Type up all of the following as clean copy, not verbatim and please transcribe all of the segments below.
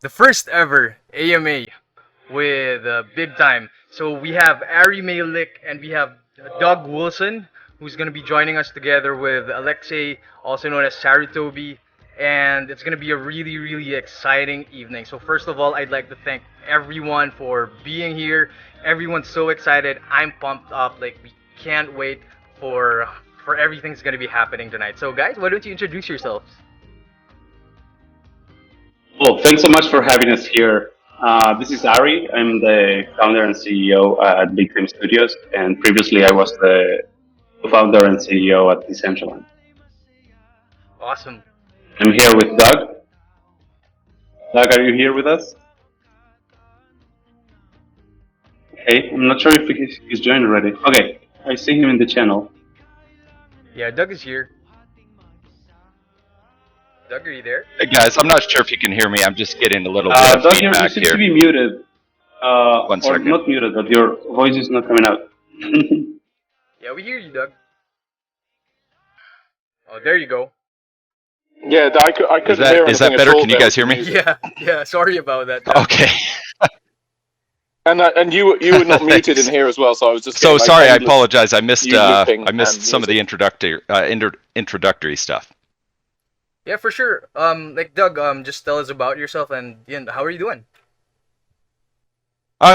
the first ever AMA with Big Time. So we have Ari Meilich and we have Doug Wilson, who's going to be joining us together with Alexei, also known as Sarutobi. And it's going to be a really, really exciting evening. So, first of all, I'd like to thank everyone for being here. Everyone's so excited. I'm pumped up. Like, we can't wait for for everything's going to be happening tonight. So, guys, why don't you introduce yourselves? Well, thanks so much for having us here. This is Ari. I'm the founder and CEO at BIGTIME Studios, and previously I was the founder and CEO at Decentraland. Awesome. I'm here with Doug. Doug, are you here with us? Okay, I'm not sure if he's joined already. Okay, I see him in the channel. Yeah, Doug is here. Doug, are you there? Hey guys, I'm not sure if you can hear me. I'm just getting a little bit of Doug, you feedback seem to here. be muted, One or second. not muted, but your voice is not coming out. Yeah, we hear you, Doug. Oh, there you go. Yeah, I Is couldn't that hear is anything that at better? all Can you there guys with the hear me? music. Yeah, yeah. Sorry about that, Doug. Okay. And you were not muted in Thanks. here as well, so I was just So getting like sorry, I endless apologize. I missed you looping I missed and some of music. the introductory stuff. Yeah, for sure. Like Doug, just tell us about yourself and how are you doing?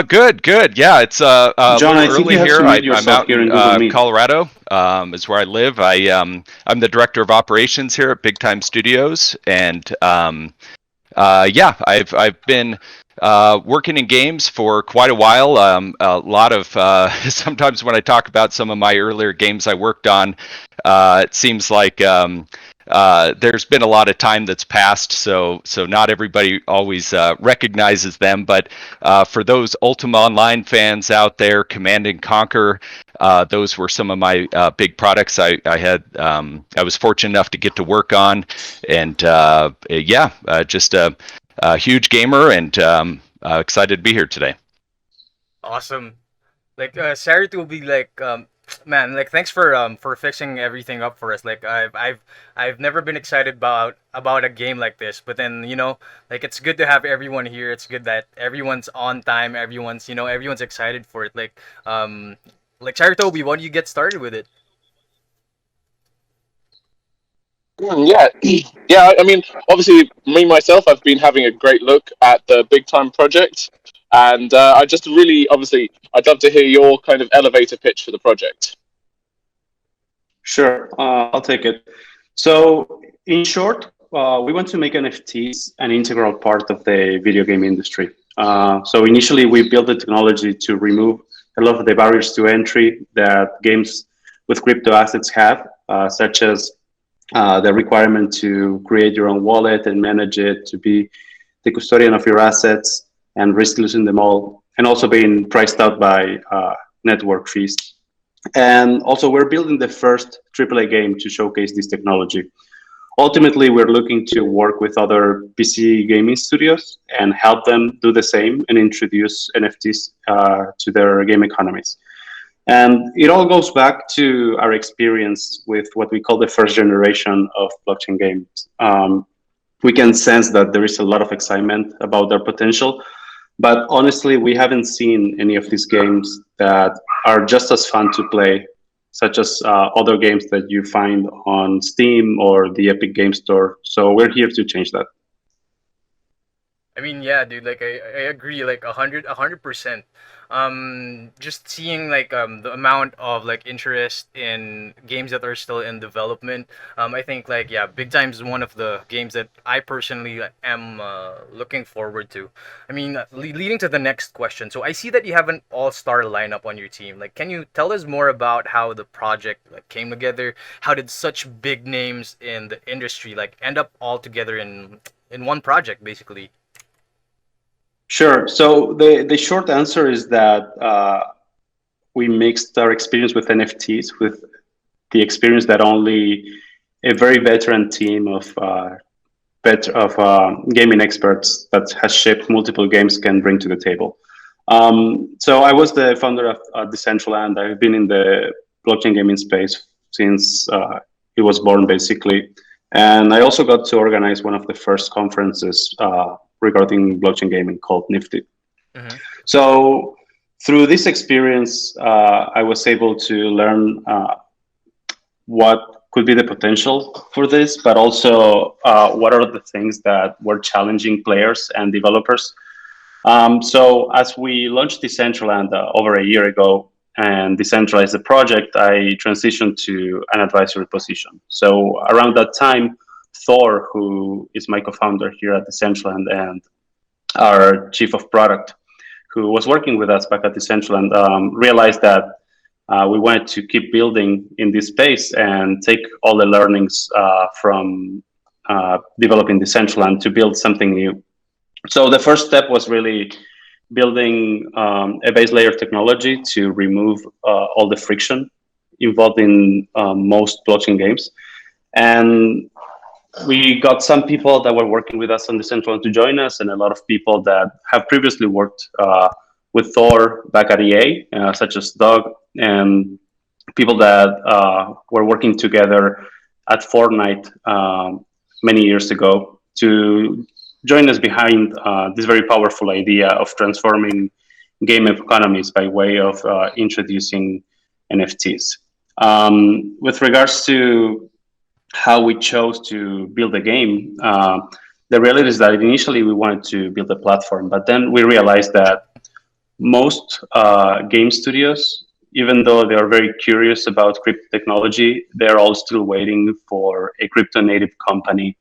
Good, good. Yeah, it's a John, little I think early you have here. to mute I'm yourself out here in in Google Meet. Colorado. Is where I live. I'm the director of operations here at Big Time Studios, and yeah, I've been working in games for quite a while. A lot of sometimes when I talk about some of my earlier games I worked on, it seems like there's been a lot of time that's passed, so not everybody always recognizes them. But for those Ultima Online fans out there, Command and Conquer, those were some of my big products I was fortunate enough to get to work on, and yeah, just a huge gamer and excited to be here today. Awesome. Like Sarah will be like man, like thanks for fixing everything up for us. Like I've never been excited about a game like this, but then like it's good to have everyone here. It's good that everyone's on time, everyone's excited for it. Like Sarah Toby, why don't you get started with it? Yeah, yeah. I mean, obviously, me myself, I've been having a great look at the Big Time project, and I just really, obviously, I'd love to hear your kind of elevator pitch for the project. Sure, I'll take it. So, in short, we want to make NFTs an integral part of the video game industry. So, initially, we built the technology to remove a lot of the barriers to entry that games with crypto assets have, such as the requirement to create your own wallet and manage it, to be the custodian of your assets and risk losing them all, and also being priced out by network fees. And also, we're building the first AAA game to showcase this technology. Ultimately, we're looking to work with other PC gaming studios and help them do the same and introduce NFTs to their game economies. And it all goes back to our experience with what we call the first generation of blockchain games. We can sense that there is a lot of excitement about their potential, but honestly, we haven't seen any of these games that are just as fun to play, such as other games that you find on Steam or the Epic Game Store. So we're here to change that. I mean, yeah, dude. Like, I agree. Like, a hundred percent. Just seeing like the amount of like interest in games that are still in development. I think like yeah, Big Time is one of the games that I personally am looking forward to. I mean, leading to the next question. So I see that you have an all-star lineup on your team. Like, can you tell us more about how the project like came together? How did such big names in the industry like end up all together in one project, basically? Sure. So the short answer is that we mixed our experience with NFTs with the experience that only a very veteran team of gaming experts that has shaped multiple games can bring to the table. So I was the founder of Decentraland. I've been in the blockchain gaming space since it was born, basically. And I also got to organize one of the first conferences regarding blockchain gaming called Nifty. Mm-hmm. So through this experience, I was able to learn what could be the potential for this, but also what are the things that were challenging players and developers. So as we launched Decentraland over a year ago and decentralized the project, I transitioned to an advisory position. So around that time, Thor, who is my co-founder here at Decentraland and our chief of product, who was working with us back at Decentraland, realized that we wanted to keep building in this space and take all the learnings from developing Decentraland to build something new. So the first step was really building a base layer technology to remove all the friction involved in most blockchain games. And we got some people that were working with us on Decentraland to join us, and a lot of people that have previously worked with Thor back at EA, such as Doug, and people that were working together at Fortnite many years ago to join us behind this very powerful idea of transforming game economies by way of introducing NFTs. With regards to how we chose to build a game, the reality is that initially we wanted to build a platform, but then we realized that most game studios, even though they are very curious about crypto technology, they're all still waiting for a crypto native company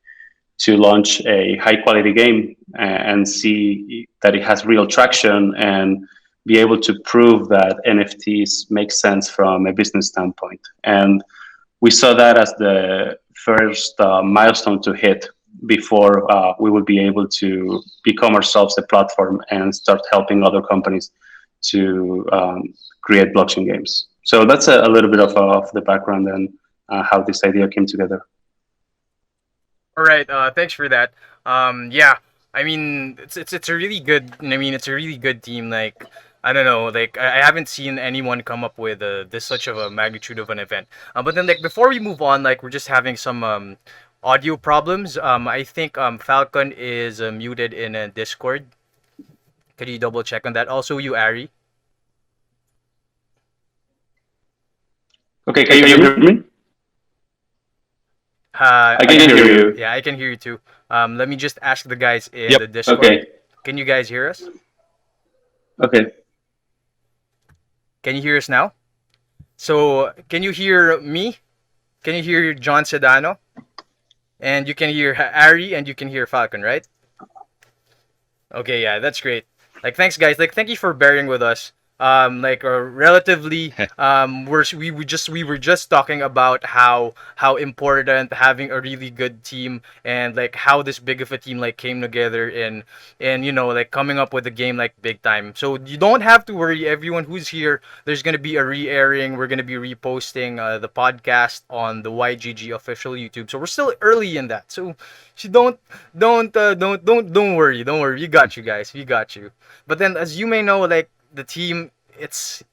to launch a high quality game and see that it has real traction and be able to prove that NFTs make sense from a business standpoint. And we saw that as the first milestone to hit before we would be able to become ourselves a platform and start helping other companies to create blockchain games. So that's a little bit of the background and how this idea came together. All right. Thanks for that. Yeah. I mean, it's a really good. I mean, it's a really good team. Like, I don't know. Like, I haven't seen anyone come up with this such of a magnitude of an event. But then, like, before we move on, like, we're just having some audio problems. I think Falcon is muted in Discord. Could you double check on that? Also, you, Ari. Okay, can you hear me? I can hear you. Yeah, I can hear you too. Let me just ask the guys in Yep. the Discord. Okay. Can you guys hear us? Okay. Can you hear us now? So, can you hear me? Can you hear John Sedano? And you can hear Ari and you can hear Falcon, right? Okay, yeah, that's great. Like, thanks, guys. Like, thank you for bearing with us. Like, relatively, we were just talking about how important having a really good team and like how this big of a team like came together and you know like coming up with a game like Big Time. So you don't have to worry, everyone who's here. There's gonna be a re-airing. We're gonna be reposting the podcast on the YGG official YouTube. So we're still early in that. So don't worry. Don't worry. We got you guys. We got you. But then, as you may know, like the team, it's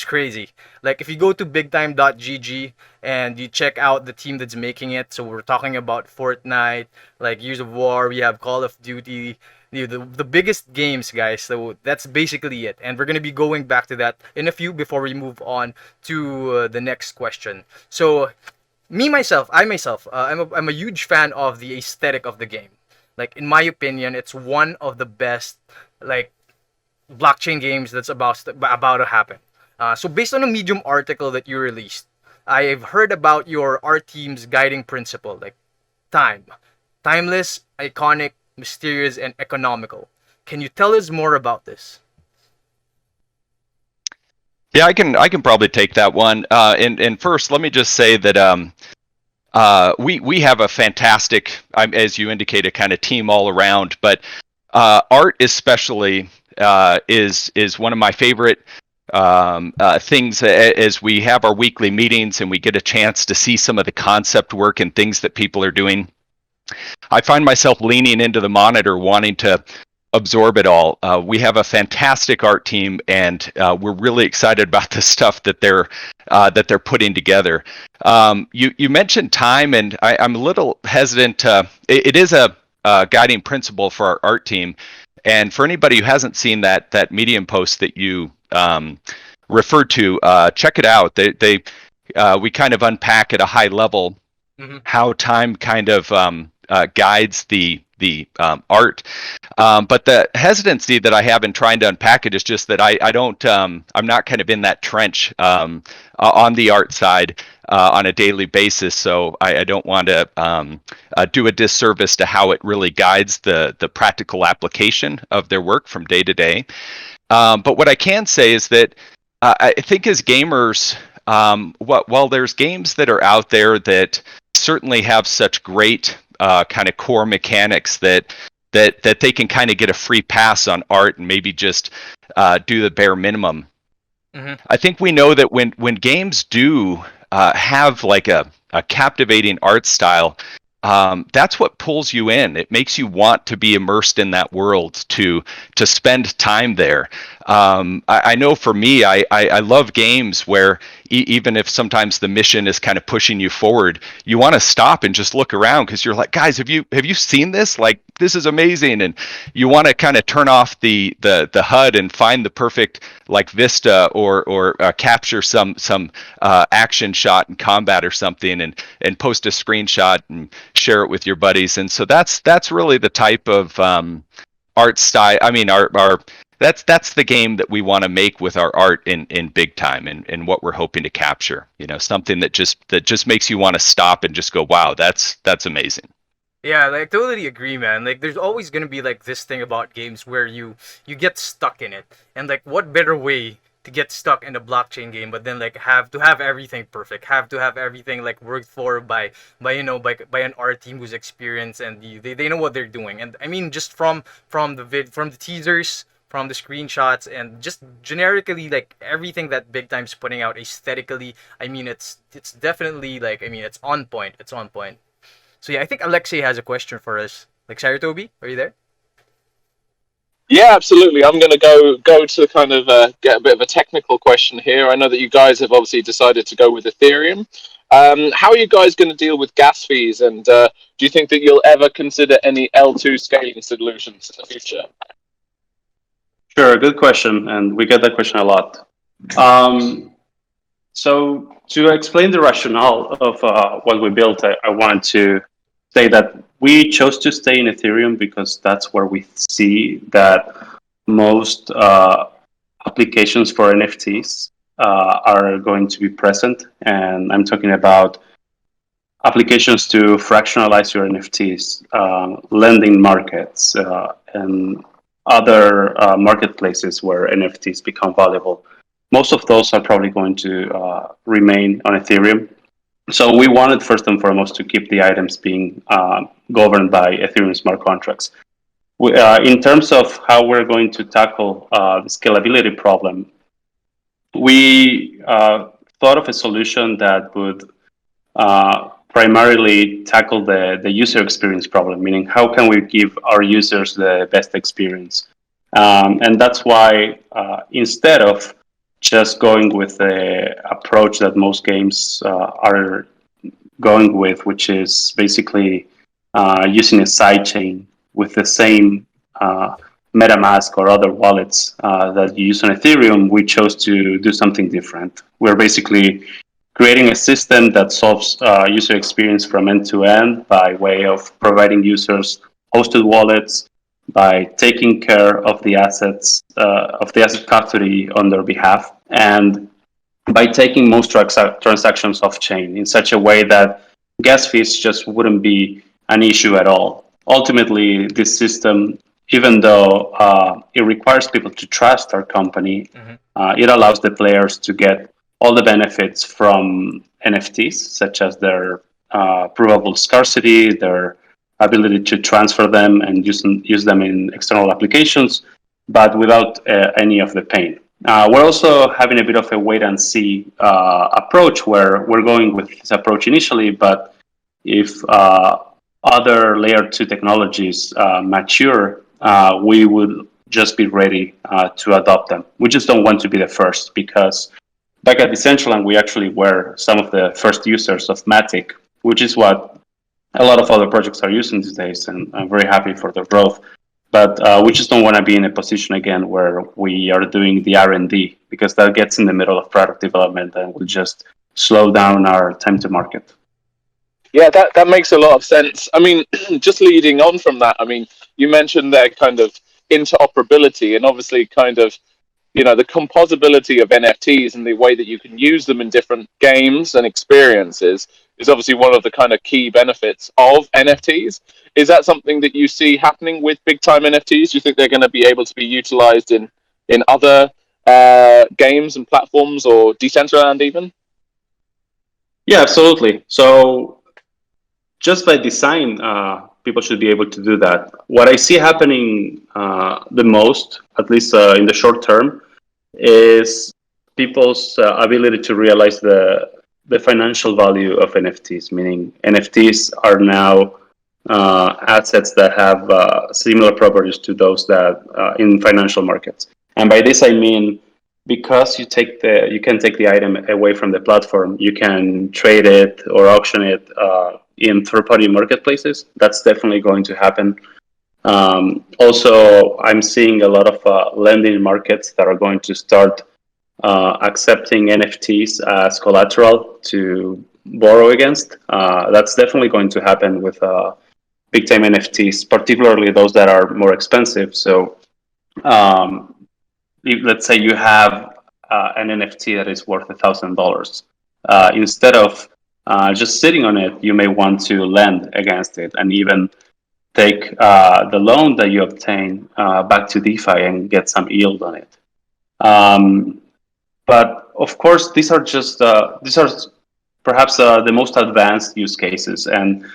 crazy. Like if you go to bigtime.gg and you check out the team that's making it, so we're talking about Fortnite, like Years of War, we have Call of Duty, the biggest games, guys. So that's basically it. And we're going to be going back to that in a few before we move on to the next question. So I myself, I'm a huge fan of the aesthetic of the game. Like in my opinion, it's one of the best like blockchain games that's about to happen. So based on a Medium article that you released, I've heard about your art team's guiding principle, like time, timeless, iconic, mysterious, and economical. Can you tell us more about this? Yeah, I can probably take that one. And first, let me just say that we have a fantastic, as you indicated, kind of team all around. But art especially is one of my favorite things as we have our weekly meetings and we get a chance to see some of the concept work and things that people are doing. I find myself leaning into the monitor wanting to absorb it all. We have a fantastic art team and we're really excited about the stuff that they're putting together. You mentioned time, and I'm a little hesitant. It is a guiding principle for our art team. And for anybody who hasn't seen that Medium post that you referred to, check it out. We kind of unpack at a high level how time kind of guides the art. But the hesitancy that I have in trying to unpack it is just that I don't, I'm not kind of in that trench on the art side on a daily basis. So I don't want to do a disservice to how it really guides the practical application of their work from day to day. But what I can say is that I think as gamers, while there's games that are out there that certainly have such great kind of core mechanics that they can kind of get a free pass on art and maybe just do the bare minimum. I think we know that when games do have like a captivating art style, that's what pulls you in. It makes you want to be immersed in that world, to spend time there. I know for me, I love games where even if sometimes the mission is kind of pushing you forward, you want to stop and just look around because you're like, guys, have you seen this? Like, this is amazing, and you want to kind of turn off the HUD and find the perfect like vista or capture some action shot in combat or something, and post a screenshot and share it with your buddies. And so that's really the type of art style. I mean, that's the game that we want to make with our art in Big Time, and what we're hoping to capture. You know, something that just makes you want to stop and just go, wow, that's amazing. Yeah, like totally agree, man. Like there's always gonna be like this thing about games where you get stuck in it. And like what better way to get stuck in a blockchain game but then like have to have everything perfect, have to have everything like worked for by by an art team who's experienced, and they know what they're doing. And I mean just from the teasers, from the screenshots, and just generically like everything that Big Time's putting out aesthetically, I mean it's definitely like, I mean it's on point. It's on point. So yeah, I think Alexei has a question for us. Like, Sarutobi, are you there? Yeah, absolutely. I'm going to go to kind of get a bit of a technical question here. I know that you guys have obviously decided to go with Ethereum. How are you guys going to deal with gas fees? And do you think that you'll ever consider any L2 scaling solutions in the future? Sure, good question, and we get that question a lot. So to explain the rationale of what we built, I wanted to say that we chose to stay in Ethereum because that's where we see that most applications for NFTs are going to be present. And I'm talking about applications to fractionalize your NFTs, lending markets, and other marketplaces where NFTs become valuable. Most of those are probably going to remain on Ethereum. So we wanted first and foremost to keep the items being governed by Ethereum smart contracts. In terms of how we're going to tackle the scalability problem, we thought of a solution that would primarily tackle the user experience problem, meaning how can we give our users the best experience? And that's why instead of just going with the approach that most games are going with, which is basically using a sidechain with the same MetaMask or other wallets that you use on Ethereum, we chose to do something different. We're basically creating a system that solves user experience from end to end by way of providing users hosted wallets, by taking care of the assets of the asset custody on their behalf, and by taking most transactions off chain in such a way that gas fees just wouldn't be an issue at all. Ultimately, this system, even though it requires people to trust our company, it allows the players to get all the benefits from NFTs, such as their provable scarcity, their ability to transfer them and use them in external applications, but without any of the pain. We're also having a bit of a wait and see approach where we're going with this approach initially, but if other layer 2 technologies mature, we would just be ready to adopt them. We just don't want to be the first, because back at Decentraland, we actually were some of the first users of Matic, which is what a lot of other projects are using these days, and I'm very happy for their growth. But we just don't want to be in a position again where we are doing the R&D, because that gets in the middle of product development and will just slow down our time to market. Yeah, that makes a lot of sense. I mean, just leading on from that, I mean, you mentioned their kind of interoperability and obviously kind of, the composability of NFTs and the way that you can use them in different games and experiences is obviously one of the kind of key benefits of NFTs. Is that something that you see happening with big time NFTs? Do you think they're going to be able to be utilized in other games and platforms or Decentraland even? Yeah, absolutely. So just by design, people should be able to do that. What I see happening the most, at least in the short term, is people's ability to realize the financial value of NFTs. Meaning, NFTs are now assets that have similar properties to those that in financial markets. And by this I mean, because you can take the item away from the platform, you can trade it or auction it in third-party marketplaces. That's definitely going to happen. Also, I'm seeing a lot of lending markets that are going to start accepting NFTs as collateral to borrow against. That's definitely going to happen with big time NFTs, particularly those that are more expensive. So, let's say you have an NFT that is worth $1,000. Instead of just sitting on it, you may want to lend against it and even take the loan that you obtain back to DeFi and get some yield on it. Um, but of course, these are perhaps the most advanced use cases. And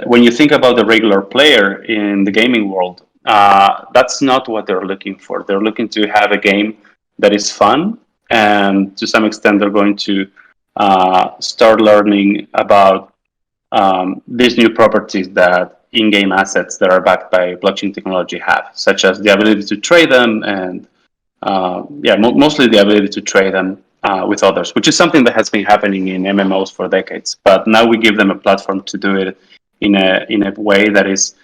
when you think about the regular player in the gaming world, that's not what they're looking for. They're looking to have a game that is fun, and to some extent, they're going to start learning about these new properties that in-game assets that are backed by blockchain technology have, such as the ability to trade them and mostly the ability to trade them with others, which is something that has been happening in MMOs for decades. But now we give them a platform to do it in a way that is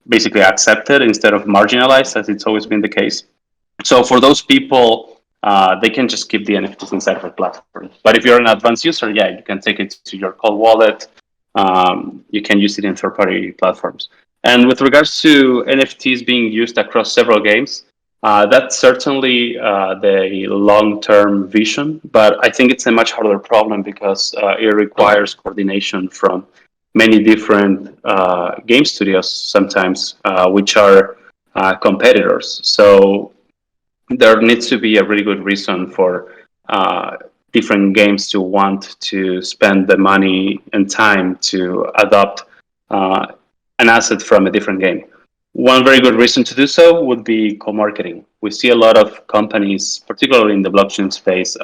basically accepted instead of marginalized, as it's always been the case. So for those people, they can just keep the NFTs inside of the platform. But if you're an advanced user, yeah, you can take it to your cold wallet. You can use it in third-party platforms. And with regards to NFTs being used across several games, that's certainly the long-term vision, but I think it's a much harder problem because it requires coordination from many different game studios sometimes, which are competitors. So there needs to be a really good reason for different games to want to spend the money and time to adopt an asset from a different game. One very good reason to do so would be co-marketing. We see a lot of companies, particularly in the blockchain space,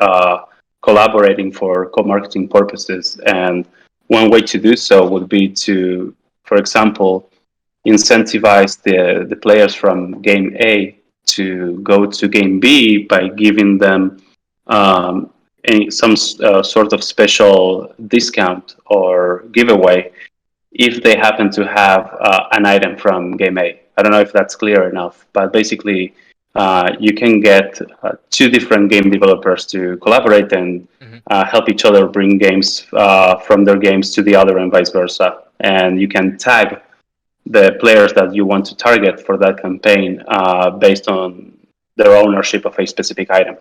collaborating for co-marketing purposes. And one way to do so would be to, for example, incentivize the players from game A to go to game B by giving them some sort of special discount or giveaway if they happen to have an item from game A. I don't know if that's clear enough, but basically, you can get two different game developers to collaborate and help each other bring games from their games to the other and vice versa. And you can tag the players that you want to target for that campaign based on their ownership of a specific item.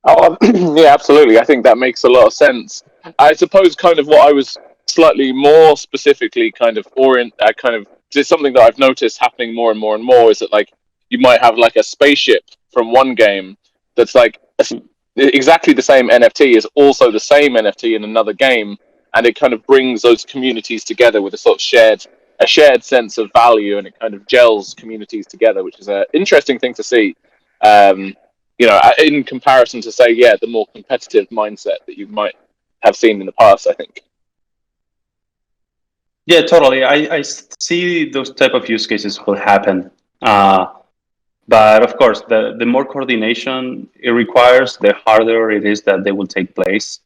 Oh, yeah, absolutely. I think that makes a lot of sense. I suppose kind of what I was slightly more specifically kind of just something that I've noticed happening more and more and more is that like you might have like a spaceship from one game that's like exactly the same NFT is also the same NFT in another game, and it kind of brings those communities together with a sort of shared sense of value, and it kind of gels communities together, which is an interesting thing to see. Um, in comparison to say, yeah, the more competitive mindset that you might have seen in the past, I think. Yeah, totally. I see those type of use cases will happen. But of course, the more coordination it requires, the harder it is that they will take place.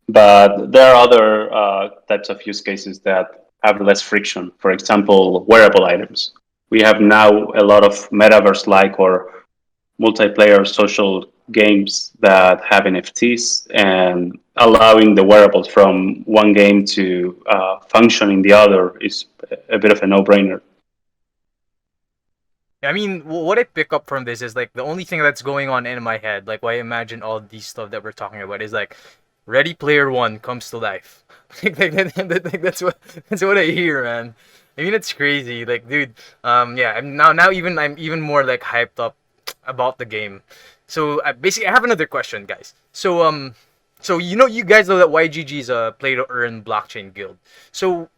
But there are other types of use cases that have less friction. For example, wearable items. We have now a lot of metaverse-like or multiplayer social games that have NFTs, and allowing the wearables from one game to function in the other is a bit of a no-brainer. I mean, what I pick up from this is like the only thing that's going on in my head, like why I imagine all these stuff that we're talking about, is like Ready Player One comes to life. That's what I hear, man. I mean, it's crazy. Like, dude, yeah. I'm even more like hyped up about the game. So basically, I have another question, guys. So you guys know that YGG is a play to earn blockchain guild. So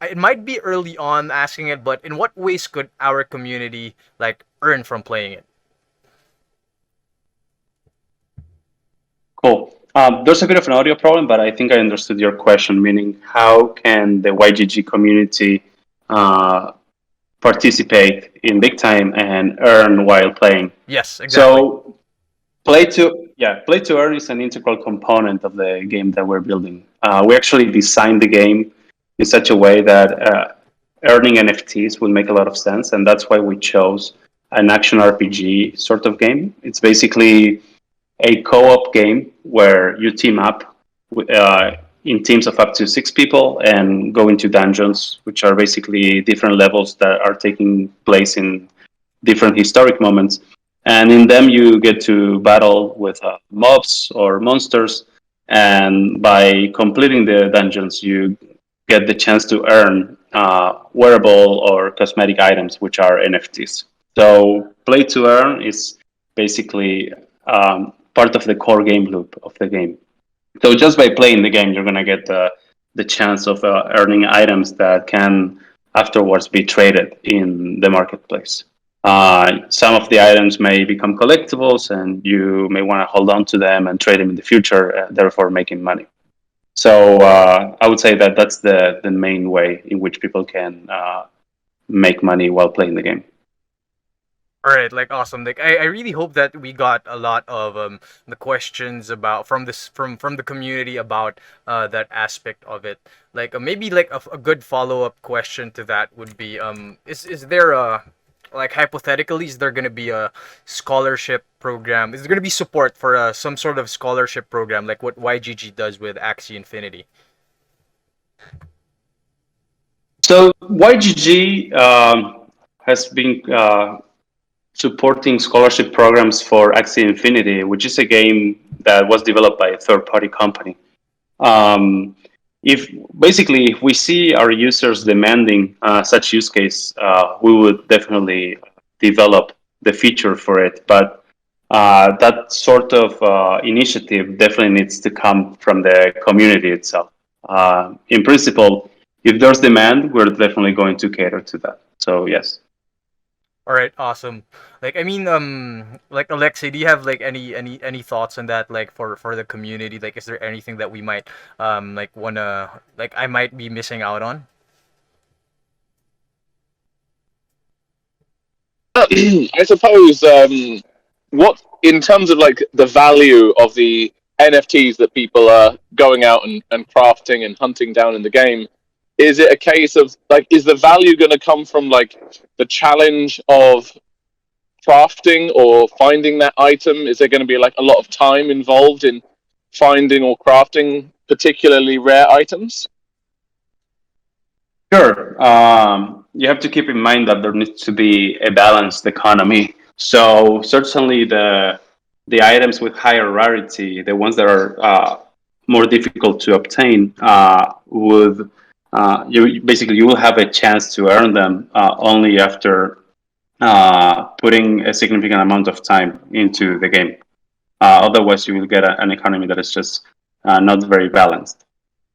it might be early on asking it, but in what ways could our community like earn from playing it? Cool. There's a bit of an audio problem, but I think I understood your question, meaning how can the YGG community uh, participate in big time and earn while playing? Yes, exactly. So play to earn is an integral component of the game that we're building. We actually designed the game in such a way that earning NFTs will make a lot of sense, and that's why we chose an action RPG sort of game. It's basically a co-op game where you team up in teams of up to 6 people and go into dungeons, which are basically different levels that are taking place in different historic moments. And in them, you get to battle with mobs or monsters. And by completing the dungeons, you get the chance to earn wearable or cosmetic items, which are NFTs. So, play to earn is basically part of the core game loop of the game. So, just by playing the game, you're going to get the chance of earning items that can afterwards be traded in the marketplace. Some of the items may become collectibles, and you may want to hold on to them and trade them in the future, therefore making money. So I would say that that's the main way in which people can make money while playing the game. All right, like awesome. Like I really hope that we got a lot of the questions about from the community about that aspect of it. Like maybe like a good follow up question to that would be is there a like hypothetically is there gonna be a scholarship program? Is there gonna be support for some sort of scholarship program like what YGG does with Axie Infinity? So YGG has been supporting scholarship programs for Axie Infinity, which is a game that was developed by a third-party company. Um, if we see our users demanding such use case, we would definitely develop the feature for it. But that sort of initiative definitely needs to come from the community itself. In principle, if there's demand, we're definitely going to cater to that. So yes. All right, awesome. Like I mean, like Alexei, do you have like any thoughts on that? Like for the community, like is there anything that we might like wanna like I might be missing out on? I suppose what in terms of like the value of the NFTs that people are going out and crafting and hunting down in the game, is it a case of like is the value going to come from like the challenge of crafting or finding that item? Is there going to be like a lot of time involved in finding or crafting particularly rare items? Sure. You have to keep in mind that there needs to be a balanced economy. So certainly the items with higher rarity, the ones that are more difficult to obtain, would you will have a chance to earn them only after putting a significant amount of time into the game. Otherwise, you will get an economy that is just not very balanced.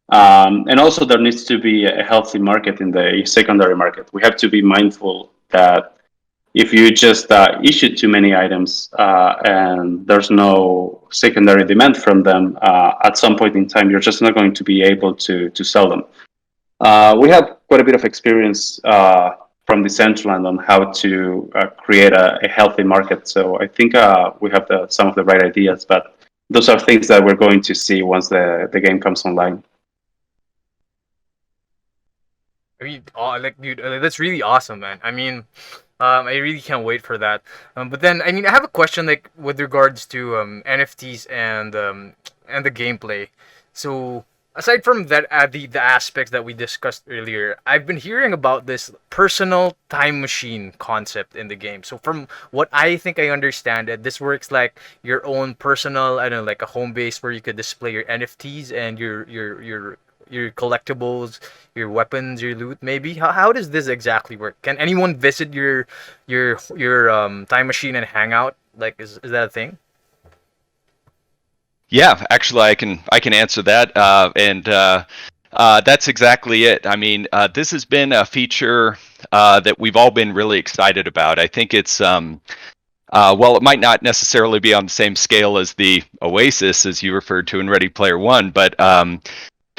And also, there needs to be a healthy market in the secondary market. We have to be mindful that if you just issue too many items and there's no secondary demand from them, at some point in time, you're just not going to be able to sell them. We have quite a bit of experience from Decentraland on how to create a healthy market. So I think we have some of the right ideas, but those are things that we're going to see once the game comes online. I mean, like, dude, that's really awesome, man. I mean, I really can't wait for that. But then, I mean, I have a question, like, with regards to NFTs and the gameplay. So, aside from that, the aspects that we discussed earlier, I've been hearing about this personal time machine concept in the game. So, from what I think I understand, it this works like your own personal, I don't know, like a home base where you could display your NFTs and your collectibles, your weapons, your loot. Maybe how does this exactly work? Can anyone visit your time machine and hang out? Like, is that a thing? Yeah, actually, I can answer that, and that's exactly it. I mean, this has been a feature that we've all been really excited about. I think it's well, it might not necessarily be on the same scale as the Oasis, as you referred to in Ready Player One, but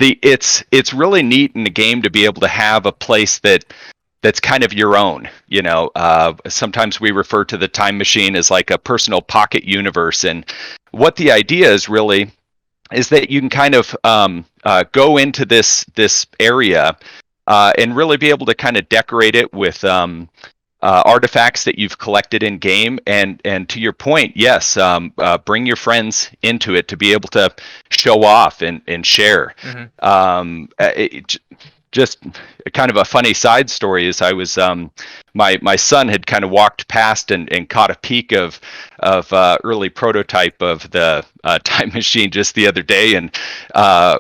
it's really neat in the game to be able to have a place that's kind of your own. You know, sometimes we refer to the time machine as like a personal pocket universe, and what the idea is really is that you can kind of go into this area and really be able to kind of decorate it with artifacts that you've collected in game, and to your point, yes, bring your friends into it to be able to show off and share. Mm-hmm. Just kind of a funny side story is I was my son had kind of walked past and caught a peek of early prototype of the time machine just the other day, and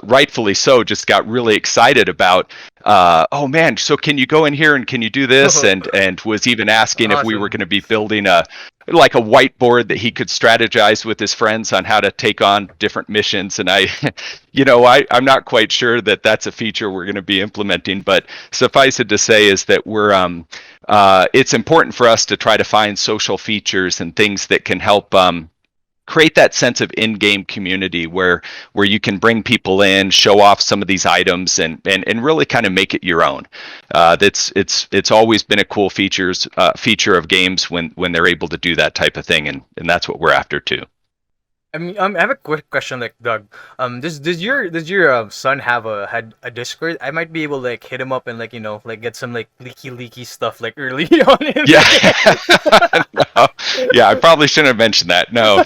rightfully so, just got really excited about oh man, so can you go in here and can you do this, and was even asking if we were Awesome. going to be building a whiteboard that he could strategize with his friends on how to take on different missions. And I I'm not quite sure that that's a feature we're going to be implementing, but suffice it to say is that it's important for us to try to find social features and things that can help create that sense of in-game community where you can bring people in, show off some of these items, and really kind of make it your own. It's always been a cool feature of games when they're able to do that type of thing, and that's what we're after too. I mean, I have a quick question, like Doug. Does your son have had a Discord? I might be able to like hit him up and like like get some like leaky stuff like early on in Yeah. the No. Yeah, I probably shouldn't have mentioned that. No.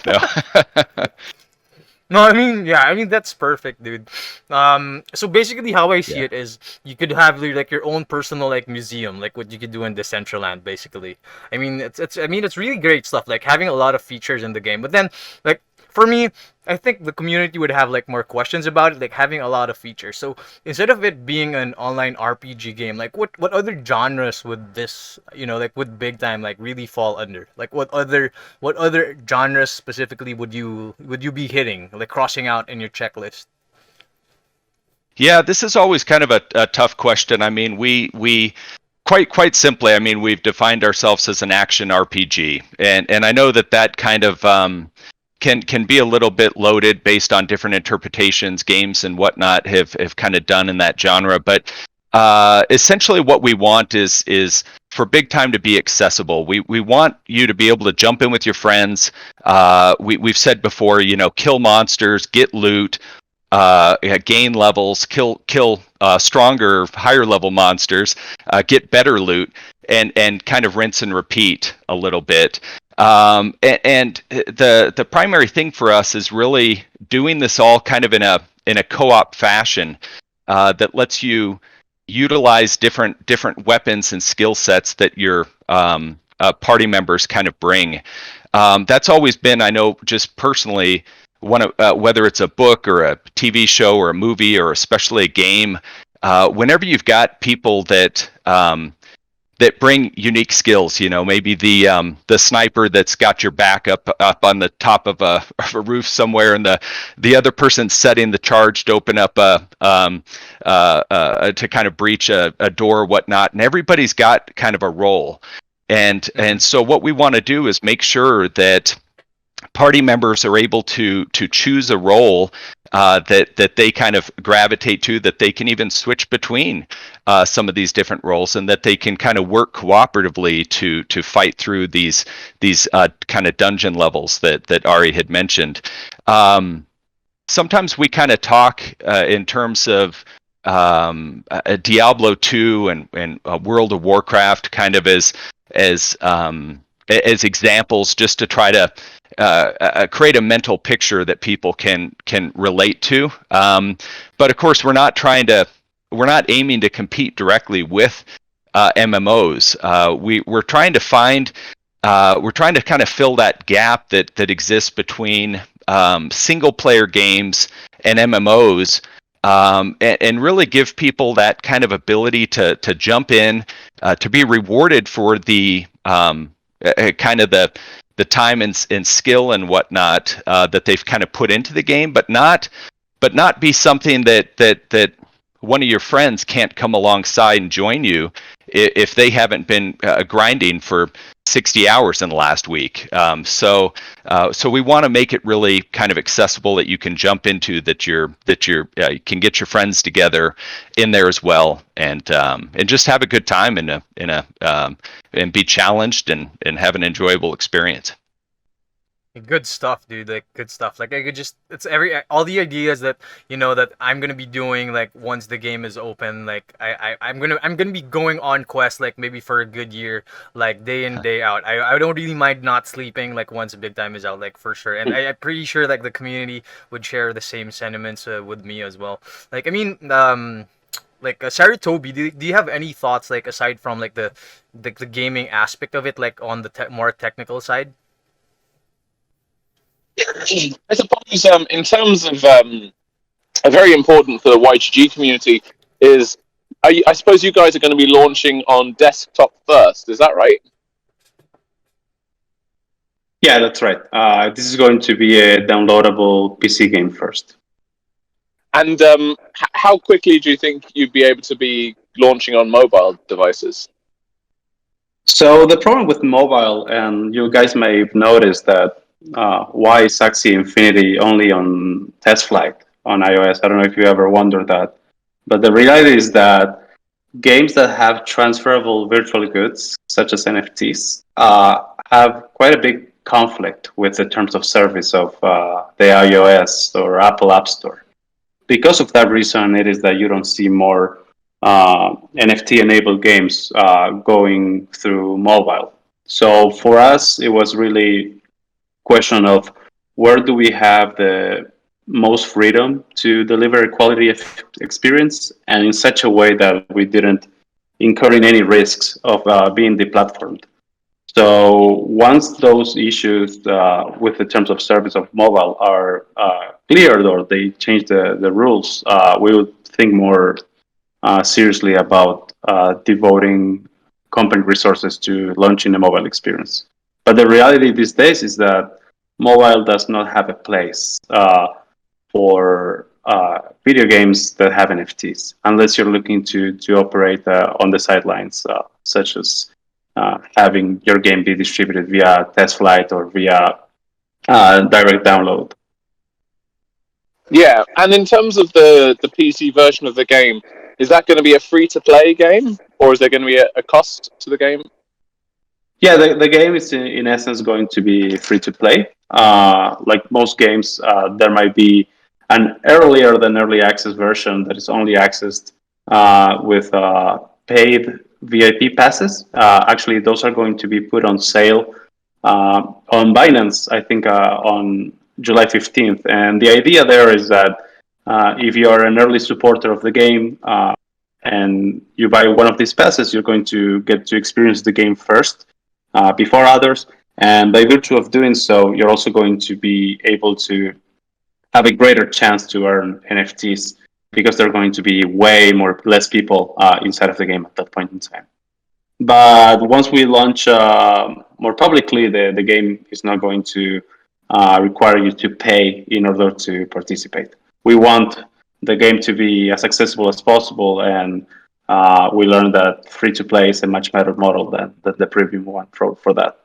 No, I mean that's perfect, dude. So basically, how I see Yeah. it is, you could have like your own personal like museum, like what you could do in Decentraland, basically. I mean, it's really great stuff, like having a lot of features in the game. But then, like for me, I think the community would have like more questions about it, like having a lot of features. So instead of it being an online RPG game, like what other genres would this, like would Big Time like really fall under? Like what other genres specifically would you be hitting, like crossing out in your checklist? Yeah, this is always kind of a tough question. I mean, we quite simply, I mean, we've defined ourselves as an action RPG, and I know that kind of can be a little bit loaded based on different interpretations games and whatnot have kind of done in that genre. But essentially, what we want is for Big Time to be accessible. We want you to be able to jump in with your friends. We've said before, kill monsters, get loot, gain levels, kill stronger, higher level monsters, get better loot, and kind of rinse and repeat a little bit. And the primary thing for us is really doing this all kind of in a co-op fashion that lets you utilize different weapons and skill sets that your party members kind of bring. That's always been, I know, just personally, one of whether it's a book or a TV show or a movie or especially a game. Whenever you've got people that bring unique skills, maybe the sniper that's got your back up on the top of a roof somewhere, and the other person setting the charge to open up to kind of breach a door or whatnot, and everybody's got kind of a role, and so what we want to do is make sure that party members are able to choose a role that they kind of gravitate to, that they can even switch between some of these different roles, and that they can kind of work cooperatively to fight through these kind of dungeon levels that Ari had mentioned. Sometimes we kind of talk in terms of Diablo 2 and World of Warcraft kind of as examples, just to try to create a mental picture that people can relate to. But of course, we're not aiming to compete directly with MMOs. We're trying to kind of fill that gap that exists between single player games and MMOs, and really give people that kind of ability to jump in, to be rewarded for the kind of the time and skill and whatnot that they've kind of put into the game, but not be something that one of your friends can't come alongside and join you if they haven't been grinding for 60 hours in the last week. So we want to make it really kind of accessible, that you can jump into, that you can get your friends together in there as well, and just have a good time and be challenged and have an enjoyable experience. Good stuff, dude. Like good stuff. Like I could just it's all the ideas that that I'm gonna be doing like once the game is open. Like I'm gonna be going on quests like maybe for a good year, like day in day out. I don't really mind not sleeping like once Big Time is out, like for sure. And I'm pretty sure like the community would share the same sentiments with me as well. Like I mean like Sarutobi, do you have any thoughts like aside from like the gaming aspect of it, like on the more technical side? I suppose in terms of very important for the YGG community is, I suppose you guys are going to be launching on desktop first. Is that right? Yeah, that's right. This is going to be a downloadable PC game first. And how quickly do you think you'd be able to be launching on mobile devices? So the problem with mobile, and you guys may have noticed that why is Axie Infinity only on test flight on iOS? I don't know if you ever wondered that. But the reality is that games that have transferable virtual goods, such as NFTs, have quite a big conflict with the terms of service of the iOS or Apple App Store. Because of that reason, it is that you don't see more NFT-enabled games going through mobile. So for us, it was really question of where do we have the most freedom to deliver a quality experience, and in such a way that we didn't incur in any risks of being deplatformed. So once those issues with the terms of service of mobile are cleared, or they change the rules, we would think more seriously about devoting company resources to launching a mobile experience. But the reality these days is that mobile does not have a place for video games that have NFTs, unless you're looking to operate on the sidelines, such as having your game be distributed via test flight or via direct download. Yeah, and in terms of the PC version of the game, is that going to be a free-to-play game, or is there going to be a cost to the game? Yeah, the game is in essence going to be free to play. Like most games, there might be an earlier than early access version that is only accessed with paid VIP passes. Actually, those are going to be put on sale on Binance, I think, on July 15th. And the idea there is that if you are an early supporter of the game and you buy one of these passes, you're going to get to experience the game first before others. And by virtue of doing so, you're also going to be able to have a greater chance to earn NFTs, because there are going to be less people inside of the game at that point in time. But once we launch more publicly, the game is not going to require you to pay in order to participate. We want the game to be as accessible as possible, and we learned that free to play is a much better model than the premium one for that.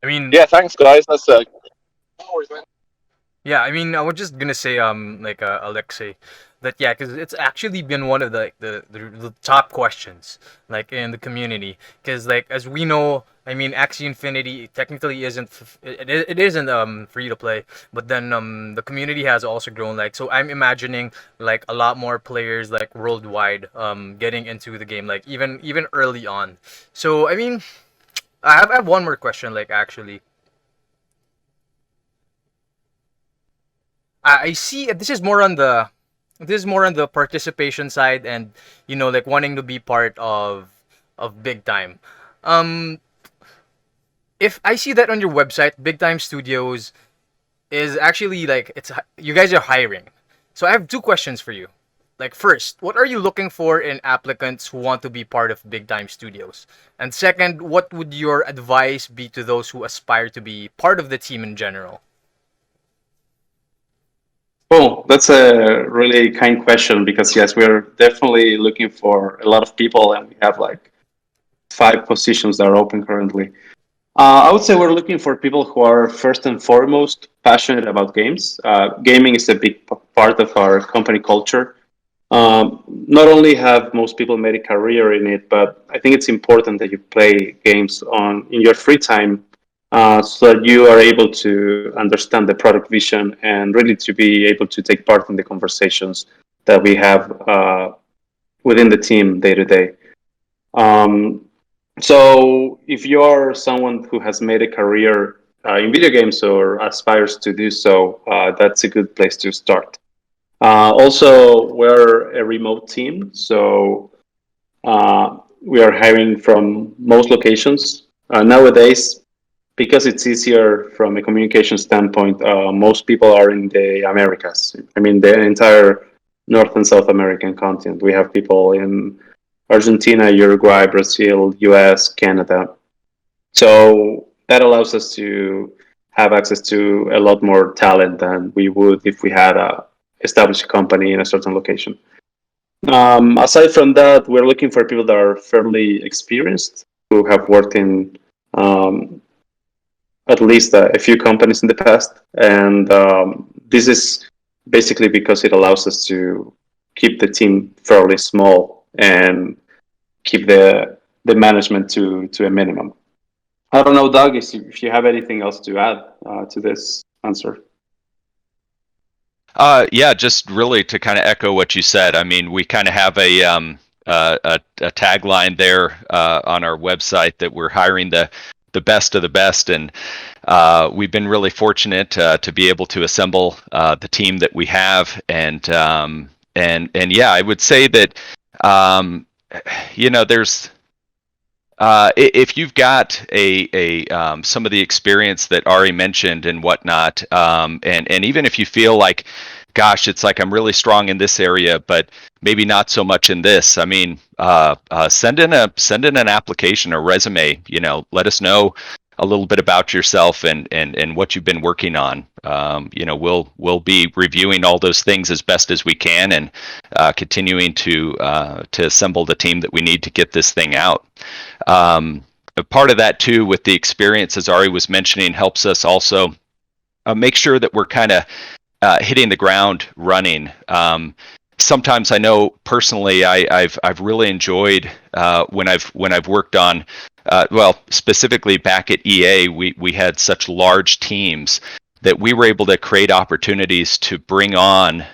I mean, Yeah, thanks, guys. That's yeah, I mean, I was just gonna say, like Alexei, that yeah, because it's actually been one of the top questions, like in the community, because like as we know, I mean, Axie Infinity technically it isn't free to play, but then the community has also grown, like so I'm imagining like a lot more players like worldwide getting into the game, like even early on. So I mean, I have one more question, like actually. I see this is more on the participation side and like wanting to be part of Big Time. Um if I see that on your website, Big Time Studios is actually like you guys are hiring. So I have two questions for you. Like first, what are you looking for in applicants who want to be part of Big Time Studios? And second, what would your advice be to those who aspire to be part of the team in general? Oh, that's a really kind question because yes, we're definitely looking for a lot of people, and we have like 5 positions that are open currently. I would say we're looking for people who are first and foremost passionate about games. Gaming is a big part of our company culture. Not only have most people made a career in it, but I think it's important that you play games on in your free time, so that you are able to understand the product vision and really to be able to take part in the conversations that we have within the team day to day. Um, so if you're someone who has made a career in video games or aspires to do so, that's a good place to start. Also, we're a remote team, so we are hiring from most locations. Nowadays, because it's easier from a communication standpoint, most people are in the Americas. I mean, the entire North and South American continent. We have people in Argentina, Uruguay, Brazil, US, Canada. So that allows us to have access to a lot more talent than we would if we had a established company in a certain location. Aside from that, we're looking for people that are fairly experienced, who have worked in um, at least a few companies in the past. And this is basically because it allows us to keep the team fairly small and keep the management to a minimum. I don't know, Doug, if you have anything else to add to this answer. Yeah, just really to kind of echo what you said. I mean, we kind of have a tagline there on our website that we're hiring the best of the best, and we've been really fortunate to be able to assemble the team that we have, and yeah, I would say that um, there's if you've got a some of the experience that Ari mentioned and whatnot, and even if you feel like, gosh, it's like I'm really strong in this area, but maybe not so much in this. I mean, send in an application or resume. Let us know a little bit about yourself and what you've been working on. We'll be reviewing all those things as best as we can and continuing to assemble the team that we need to get this thing out. A part of that too, with the experience, as Ari was mentioning, helps us also make sure that we're kind of hitting the ground running. Sometimes I know personally, I've really enjoyed when I've worked on, well, specifically back at EA, we had such large teams that we were able to create opportunities to bring on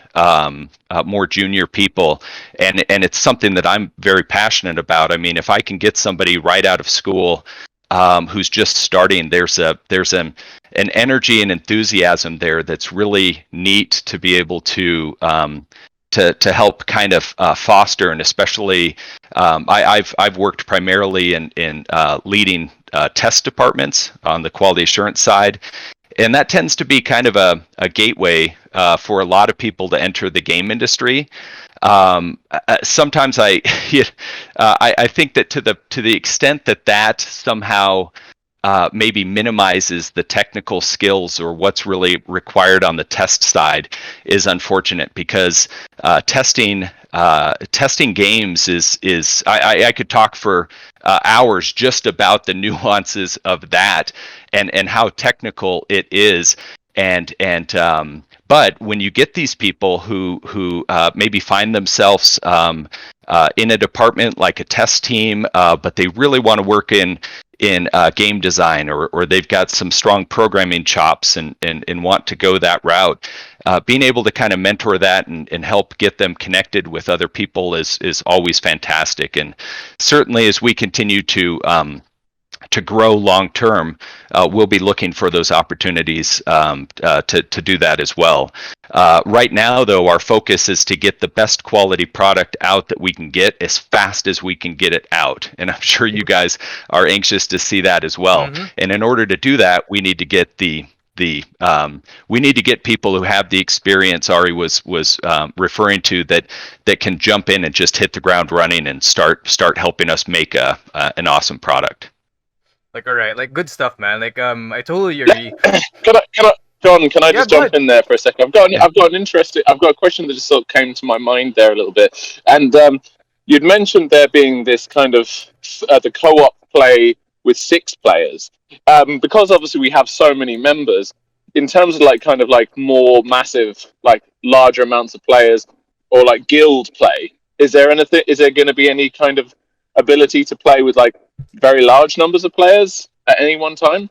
more junior people, and it's something that I'm very passionate about. I mean, if I can get somebody right out of school who's just starting, there's an energy and enthusiasm there that's really neat to be able to help kind of foster, and especially I've worked primarily in leading test departments on the quality assurance side, and that tends to be kind of a gateway for a lot of people to enter the game industry. Sometimes I think that to the extent that somehow maybe minimizes the technical skills or what's really required on the test side is unfortunate, because testing games is I could talk for hours just about the nuances of that and how technical it is. But when you get these people who maybe find themselves in a department like a test team, but they really want to work in game design, or they've got some strong programming chops and want to go that route, being able to kind of mentor that and help get them connected with other people is always fantastic. And certainly as we continue to grow long term, we'll be looking for those opportunities to do that as well. Right now, though, our focus is to get the best quality product out that we can get as fast as we can get it out. And I'm sure you guys are anxious to see that as well. Mm-hmm. And in order to do that, we need to get we need to get people who have the experience Ari was referring to, that can jump in and just hit the ground running and start helping us make an awesome product. Like, all right, like good stuff, man. Like, I totally agree. John, can I Yeah, just go jump ahead. in there for a second? Yeah. I've got a question that just sort of came to my mind there a little bit. And you'd mentioned there being this kind of the co-op play with 6 players. Because obviously we have so many members, in terms of like kind of like more massive, like larger amounts of players, or like guild play, is there going to be any kind of ability to play with like very large numbers of players at any one time?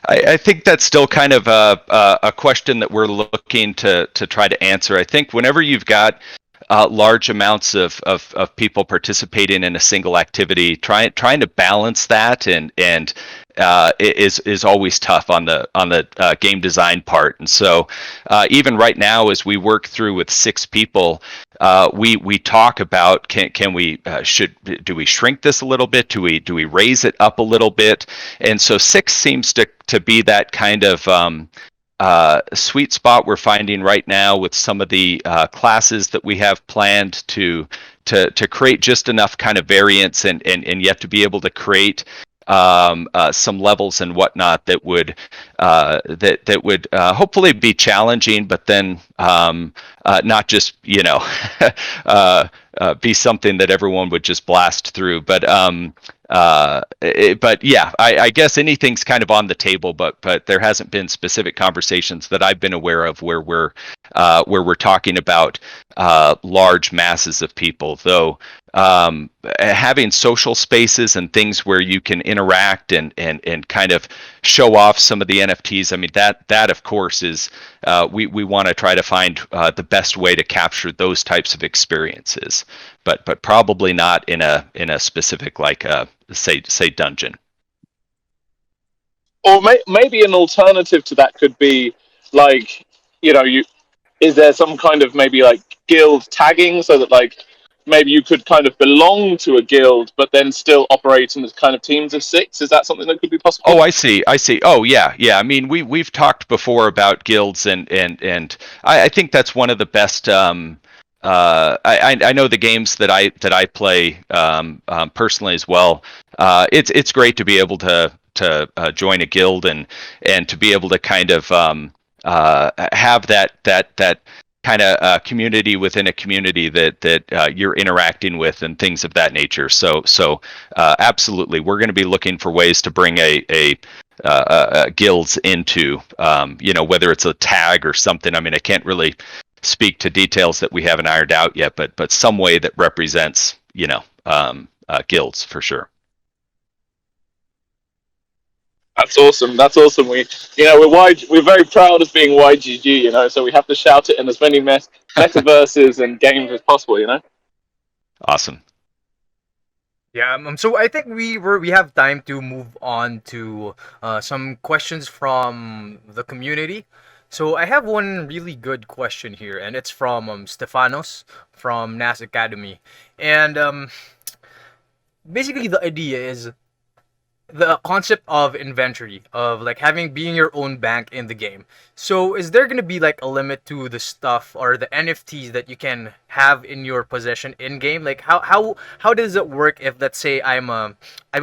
I think that's still kind of a question that we're looking to try to answer. I think whenever you've got large amounts of people participating in a single activity, trying to balance that and is always tough on the game design part. And so even right now, as we work through with 6 people, we talk about can we do we shrink this a little bit? Do we raise it up a little bit? And so 6 seems to be that kind of sweet spot we're finding right now with some of the classes that we have planned to create just enough kind of variance and yet to be able to create some levels and whatnot that would hopefully be challenging, but then not just be something that everyone would just blast through. But yeah, I guess anything's kind of on the table, but there hasn't been specific conversations that I've been aware of where we're talking about large masses of people. Though having social spaces and things where you can interact and kind of show off some of the NFTs, I mean that of course is we want to try to find the best way to capture those types of experiences, but probably not in a specific like say dungeon. Or maybe an alternative to that could be like, is there some kind of maybe like guild tagging, so that like maybe you could kind of belong to a guild but then still operate in this kind of teams of 6? Is that something that could be possible? Oh, I see. Oh, yeah. I mean, we've talked before about guilds, and I think that's one of the best. I know the games that I play personally as well. It's great to be able to join a guild and to be able to kind of have that kind of community within a community that you're interacting with and things of that nature. So absolutely, we're going to be looking for ways to bring a guilds into whether it's a tag or something. I mean, I can't really speak to details that we haven't ironed out yet, but some way that represents guilds for sure. That's awesome. We're very proud of being YGG, so we have to shout it in as many metaverses and games as possible. Awesome. Yeah, so I think we have time to move on to some questions from the community. So I have one really good question here, and it's from Stefanos from NAS Academy. And basically the idea is, the concept of inventory, of like having being your own bank in the game. So is there gonna be like a limit to the stuff or the NFTs that you can have in your possession in game? Like how does it work if, let's say, I'm a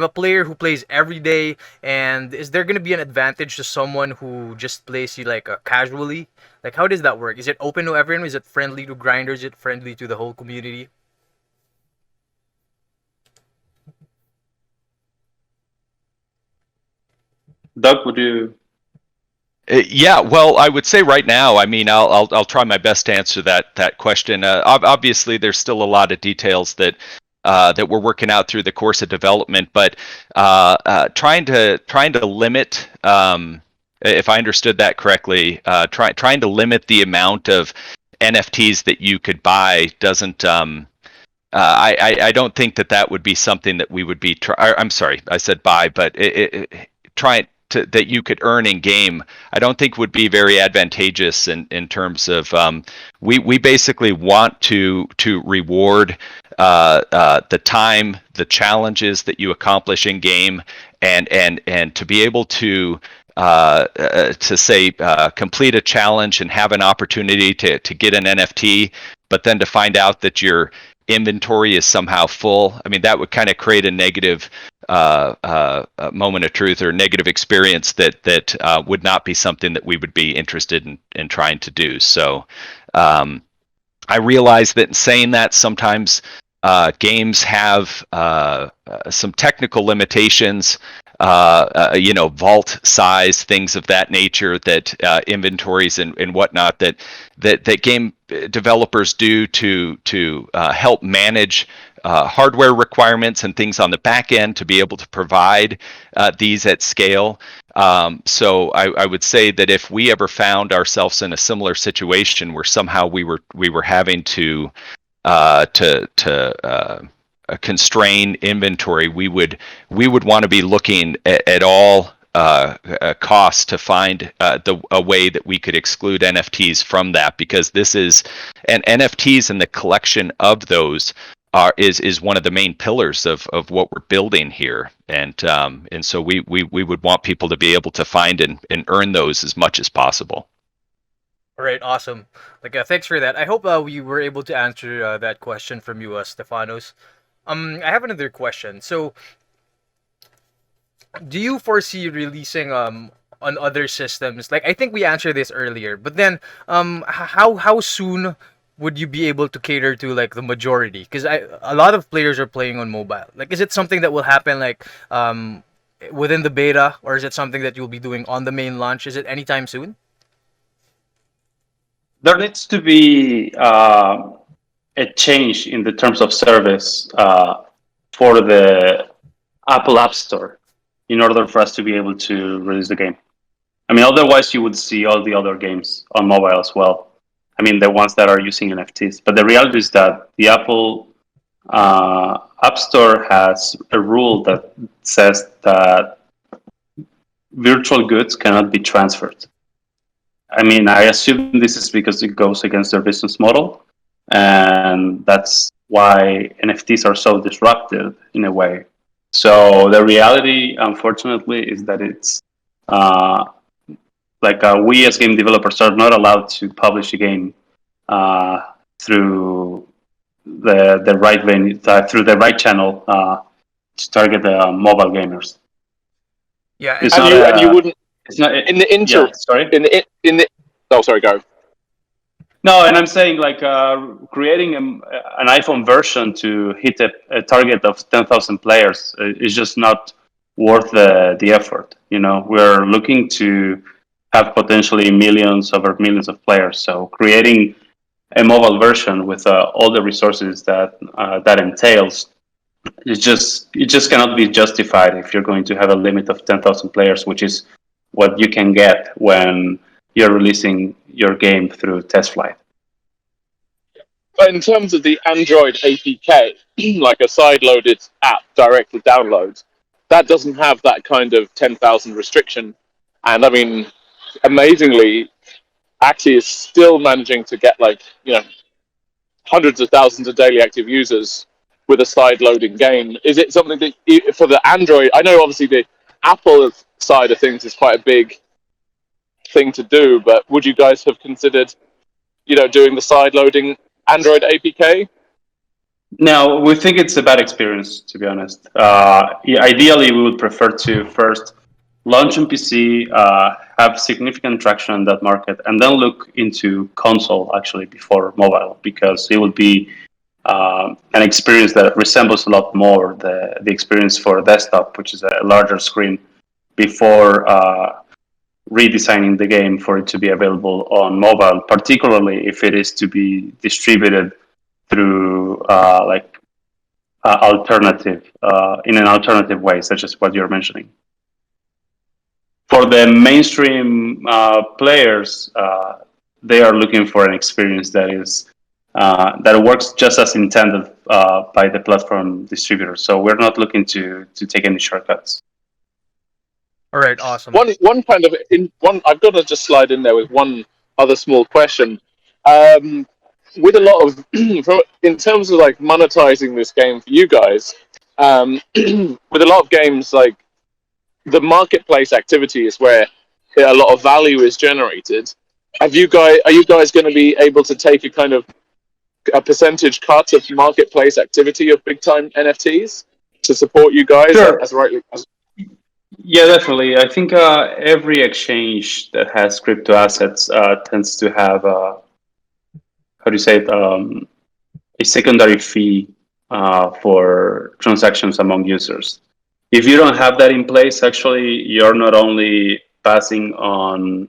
player who plays every day, and is there gonna be an advantage to someone who just plays you like casually? Like how does that work? Is it open to everyone? Is it friendly to grinders? Is it friendly to the whole community? Doug, would you? Yeah, well, I would say right now, I mean, I'll try my best to answer that question. Obviously, there's still a lot of details that we're working out through the course of development, but trying to limit, if I understood that correctly, trying to limit the amount of NFTs that you could buy doesn't. I don't think that would be something that we would be. I'm sorry, I said buy, but trying to that you could earn in game, I don't think would be very advantageous in terms of we basically want to reward the time, the challenges that you accomplish in game, and to be able to say complete a challenge and have an opportunity to get an NFT, but then to find out that your inventory is somehow full. I mean, that would kind of create a negative moment of truth or negative experience that would not be something that we would be interested in trying to do. So I realize that in saying that, sometimes games have some technical limitations, vault size, things of that nature, that inventories and whatnot that game developers do to help manage hardware requirements and things on the back end to be able to provide these at scale. So I would say that if we ever found ourselves in a similar situation where somehow we were having to constrain inventory, we would want to be looking at all costs to find a way that we could exclude NFTs from that, because this is and NFTs and the collection of those is one of the main pillars of what we're building here, and so we would want people to be able to find and earn those as much as possible. All right, awesome. Like, thanks for that. I hope we were able to answer that question from you, Stefanos. I have another question. So, do you foresee releasing on other systems? Like, I think we answered this earlier, but then how soon would you be able to cater to like the majority? Because a lot of players are playing on mobile. Like, is it something that will happen like within the beta, or is it something that you'll be doing on the main launch? Is it anytime soon? There needs to be a change in the terms of service for the Apple App Store in order for us to be able to release the game. I mean, otherwise you would see all the other games on mobile as well. I mean, the ones that are using NFTs. But the reality is that the Apple App Store has a rule that says that virtual goods cannot be transferred. I mean, I assume this is because it goes against their business model, and that's why NFTs are so disruptive in a way. So the reality, unfortunately, is that it's uh, we as game developers are not allowed to publish a game through the right venue, through the right channel to target the mobile gamers. Yeah, It's And not you a. wouldn't It's not. in the Yeah. interim Sorry. in the oh, sorry, go. No, and I'm saying creating an iPhone version to hit a target of 10,000 players is just not worth the effort. You know, we're looking to have potentially millions over millions of players. So creating a mobile version with all the resources that entails, it just cannot be justified if you're going to have a limit of 10,000 players, which is what you can get when you're releasing your game through test flight. But in terms of the Android APK, like a side-loaded app directly downloads, that doesn't have that kind of 10,000 restriction. And I mean, amazingly, Axie is still managing to get like hundreds of thousands of daily active users with a side-loading game. Is it something that for the Android? I know obviously the Apple side of things is quite a big thing to do, but would you guys have considered, doing the side-loading Android APK? No, we think it's a bad experience, to be honest. Ideally, we would prefer to first launch on PC, have significant traction on that market, and then look into console actually before mobile, because it would be an experience that resembles a lot more the experience for desktop, which is a larger screen, before redesigning the game for it to be available on mobile, particularly if it is to be distributed through alternative in an alternative way, such as what you're mentioning. For the mainstream players, they are looking for an experience that works just as intended by the platform distributor. So we're not looking to take any shortcuts. All right, awesome. One kind of I've got to just slide in there with one other small question. With a lot of in terms of like monetizing this game for you guys, with a lot of games, like the marketplace activity is where a lot of value is generated. Are you guys going to be able to take a kind of a percentage cut of marketplace activity of big time NFTs to support you guys Sure. as rightly as? Yeah, definitely. I think every exchange that has crypto assets tends to have how do you say it, a secondary fee for transactions among users. If you don't have that in place, actually, you're not only passing on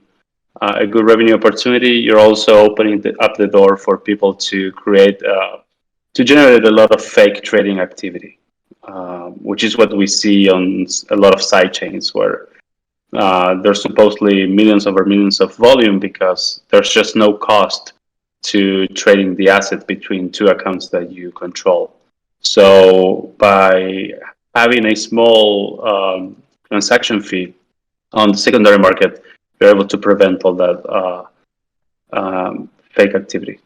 a good revenue opportunity, you're also opening up the door for people to generate a lot of fake trading activity, which is what we see on a lot of side chains where there's supposedly millions over millions of volume because there's just no cost to trading the asset between two accounts that you control. So by having a small transaction fee on the secondary market, you're able to prevent all that fake activity.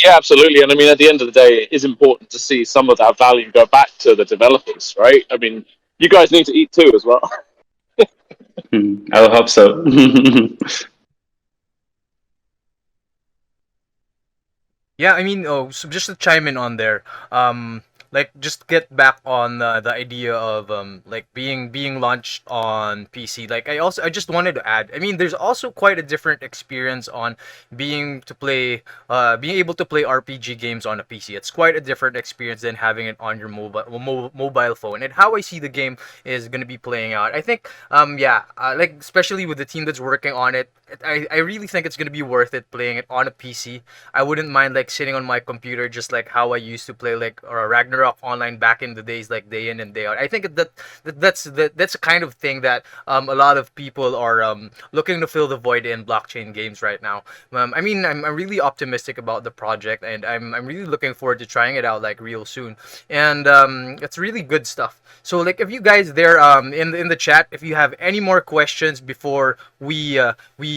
Yeah, absolutely. And I mean, at the end of the day, it is important to see some of that value go back to the developers, right? I mean, you guys need to eat too as well. I will hope so. Yeah, I mean, so just to chime in on there, like just get back on the idea of like being launched on PC. Like I just wanted to add. I mean, there's also quite a different experience on being able to play RPG games on a PC. It's quite a different experience than having it on your mobile phone. And how I see the game is gonna be playing out. I think yeah, like especially with the team that's working on it, I really think it's gonna be worth it playing it on a PC. I wouldn't mind like sitting on my computer just like how I used to play like or Ragnarok online back in the days, like day in and day out. I think that's a kind of thing that a lot of people are looking to fill the void in blockchain games right now. I mean, I'm really optimistic about the project, and I'm really looking forward to trying it out like real soon. And it's really good stuff. So like if you guys there in the chat, if you have any more questions before we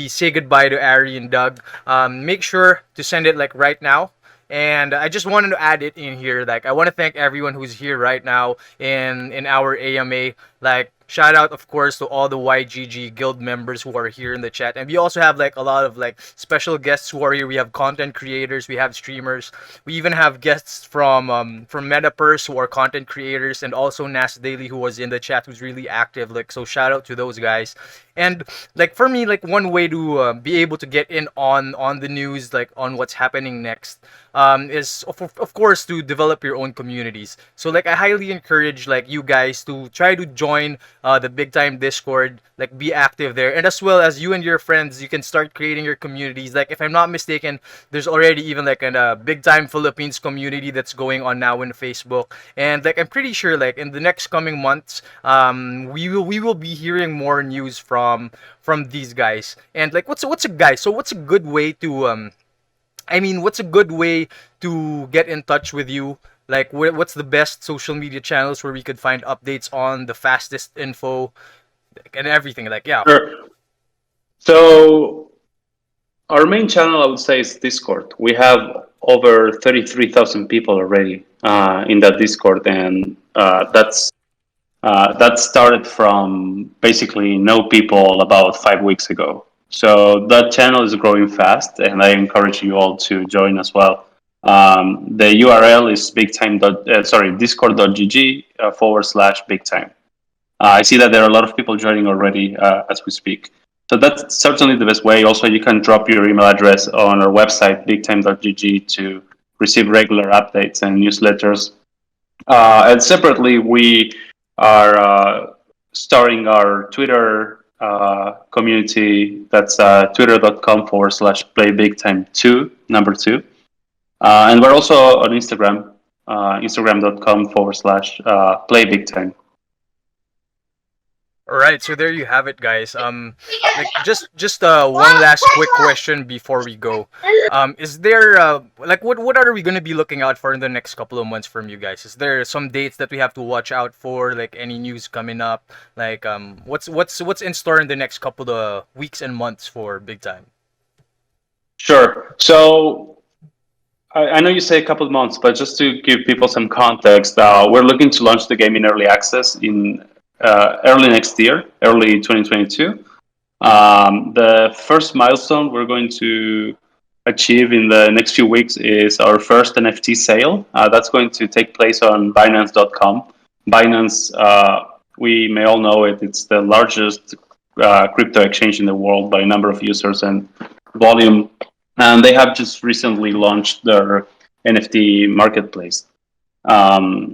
say goodbye to Ari and Doug, make sure to send it like right now. And I just wanted to add it in here. Like I want to thank everyone who's here right now in our AMA. Like shout out of course to all the YGG guild members who are here in the chat. And we also have like a lot of like special guests who are here. We have content creators, we have streamers, we even have guests from Metapurse who are content creators, and also Nas Daily who was in the chat who's really active. Like so shout out to those guys. And like for me, like one way to be able to get in on the news, like on what's happening next, is of course to develop your own communities. So like I highly encourage like you guys to try to join the Big Time Discord, like be active there, and as well as you and your friends, you can start creating your communities. Like if I'm not mistaken, there's already even like a Big Time Philippines community that's going on now in Facebook, and like I'm pretty sure like in the next coming months, we will be hearing more news from these guys. And like what's a guy? So what's a good way to I mean, what's a good way to get in touch with you? Like, what's the best social media channels where we could find updates on the fastest info and everything? Like, yeah. Sure. So our main channel, I would say, is Discord. We have over 33,000 people already in that Discord, and that started from basically no people about 5 weeks ago. So that channel is growing fast, and I encourage you all to join as well. The URL is discord.gg / bigtime. I see that there are a lot of people joining already as we speak. So that's certainly the best way. Also, you can drop your email address on our website, bigtime.gg, to receive regular updates and newsletters. And separately, we are starting our Twitter community. That's twitter.com / playbigtime2, number 2. And we're also on Instagram, instagram.com / playbigtime. All right, so there you have it, guys. Like just one last quick question before we go. Is there like what are we gonna be looking out for in the next couple of months from you guys? Is there some dates that we have to watch out for? Like any news coming up? Like what's in store in the next couple of weeks and months for Big Time? Sure. So I know you say a couple of months, but just to give people some context, we're looking to launch the game in early access in early next year, early 2022. The first milestone we're going to achieve in the next few weeks is our first NFT sale. That's going to take place on Binance.com. Binance, we may all know it, it's the largest crypto exchange in the world by number of users and volume. And they have just recently launched their NFT marketplace,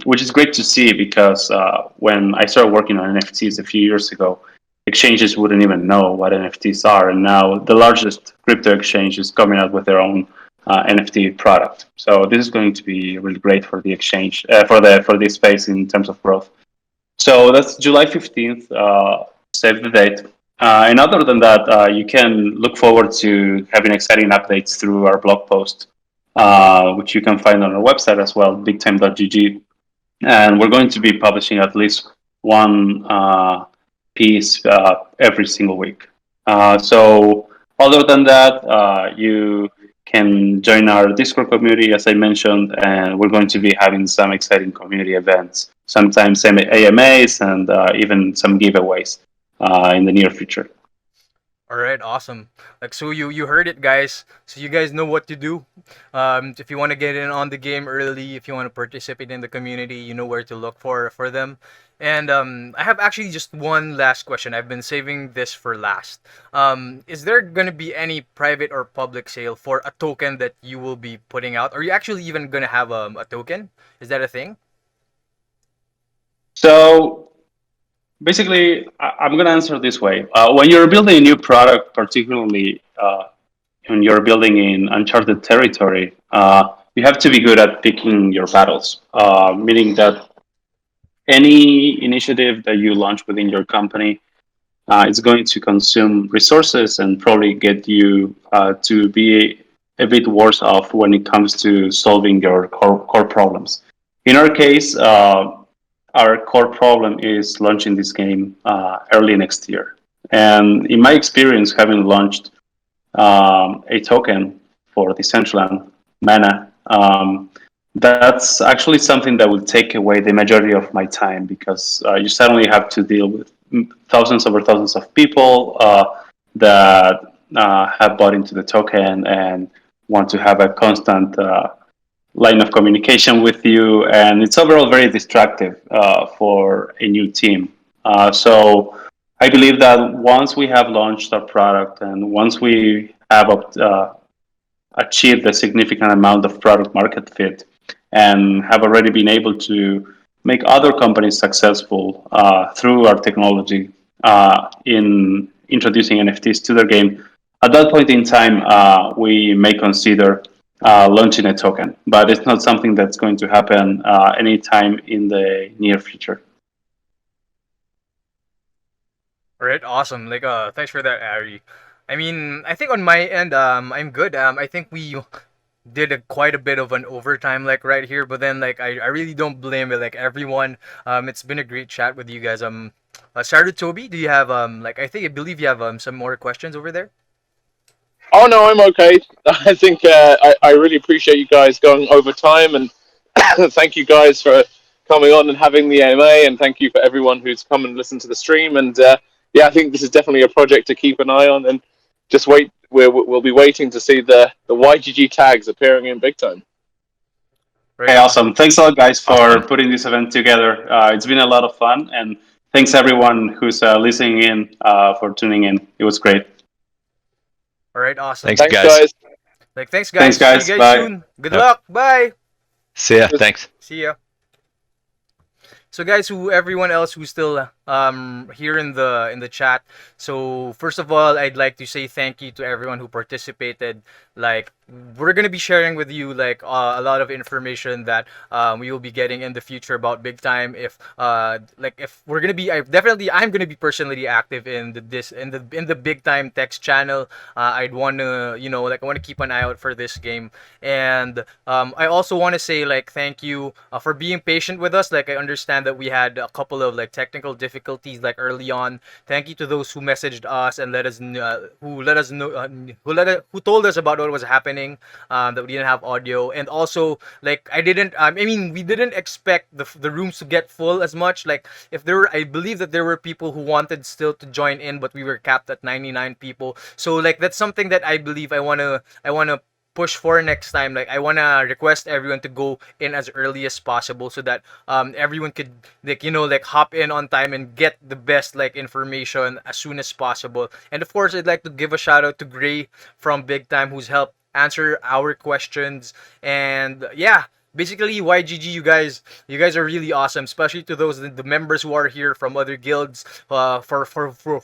which is great to see because when I started working on NFTs a few years ago, exchanges wouldn't even know what NFTs are, and now the largest crypto exchange is coming out with their own NFT product. So this is going to be really great for the exchange, for the space in terms of growth. So that's July 15th. Save the date. And other than that, you can look forward to having exciting updates through our blog post, which you can find on our website as well, bigtime.gg. And we're going to be publishing at least one piece every single week. So other than that, you can join our Discord community, as I mentioned, and we're going to be having some exciting community events, sometimes AMAs and even some giveaways in the near future. All right, awesome. Like so, you heard it, guys. So you guys know what to do. If you want to get in on the game early, if you want to participate in the community, you know where to look for them. And I have actually just one last question. I've been saving this for last. Is there gonna be any private or public sale for a token that you will be putting out? Are you actually even gonna have a token? Is that a thing? So basically, I'm going to answer this way. When you're building a new product, particularly when you're building in uncharted territory, you have to be good at picking your battles, meaning that any initiative that you launch within your company is going to consume resources and probably get you to be a bit worse off when it comes to solving your core problems. In our case, our core problem is launching this game early next year. And in my experience, having launched a token for Decentraland, Mana, that's actually something that will take away the majority of my time because you suddenly have to deal with thousands over thousands of people that have bought into the token and want to have a constant line of communication with you, and it's overall very distractive for a new team. So I believe that once we have launched our product and once we have achieved a significant amount of product market fit and have already been able to make other companies successful through our technology in introducing NFTs to their game, at that point in time, we may consider launching a token, but it's not something that's going to happen anytime in the near future. All right, awesome. Like, thanks for that, Ari. I mean, I think on my end, I'm good. I think we did quite a bit of an overtime, like right here. But then, like, I really don't blame it. Like everyone, it's been a great chat with you guys. Sarutobi, do you have like I believe you have some more questions over there? Oh no, I'm okay. I think I really appreciate you guys going over time, and thank you guys for coming on and having the AMA, and thank you for everyone who's come and listened to the stream. And yeah, I think this is definitely a project to keep an eye on, and just wait. We'll be waiting to see the YGG tags appearing in big time. Okay, Right. awesome. Thanks a lot, guys, for Awesome. putting this event together. It's been a lot of fun, and thanks everyone who's listening in for tuning in. It was great. All right. Awesome. Thanks, Thanks, guys. guys. Like, thanks, Thanks, guys. See you guys. guys Bye. soon. Good Yep. luck. Bye. See ya. Thanks. See ya. So guys, who everyone else who's still here in the chat. So first of all, I'd like to say thank you to everyone who participated. Like, we're gonna be sharing with you like a lot of information that we will be getting in the future about Big Time. If we're gonna be, I'm gonna be personally active in the Big Time text channel. I'd wanna I wanna keep an eye out for this game, and I also want to say like thank you for being patient with us. Like, I understand that we had a couple of like technical difficulties like early on. Thank you to those who messaged us and who told us about what was happening, that we didn't have audio. And also, like, we didn't expect the rooms to get full as much. Like, if there were I believe that there were people who wanted still to join in, but we were capped at 99 people. So like, that's something that I believe I want to push for next time. Like, I wanna request everyone to go in as early as possible, so that everyone could like hop in on time and get the best like information as soon as possible. And of course, I'd like to give a shout out to Gray from Big Time, who's helped answer our questions. And yeah, basically, YGG, you guys are really awesome, especially to those the members who are here from other guilds. For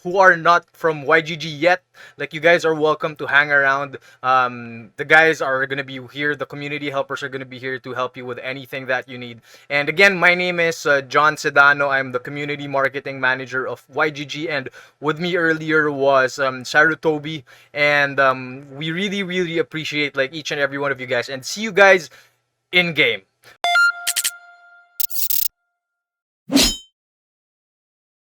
who are not from YGG yet, like, you guys are welcome to hang around. The guys are gonna be here. The community helpers are gonna be here to help you with anything that you need. And again, my name is John Sedano. I'm the community marketing manager of YGG, and with me earlier was Sarutobi. And we really, really appreciate like each and every one of you guys. And see you guys in game.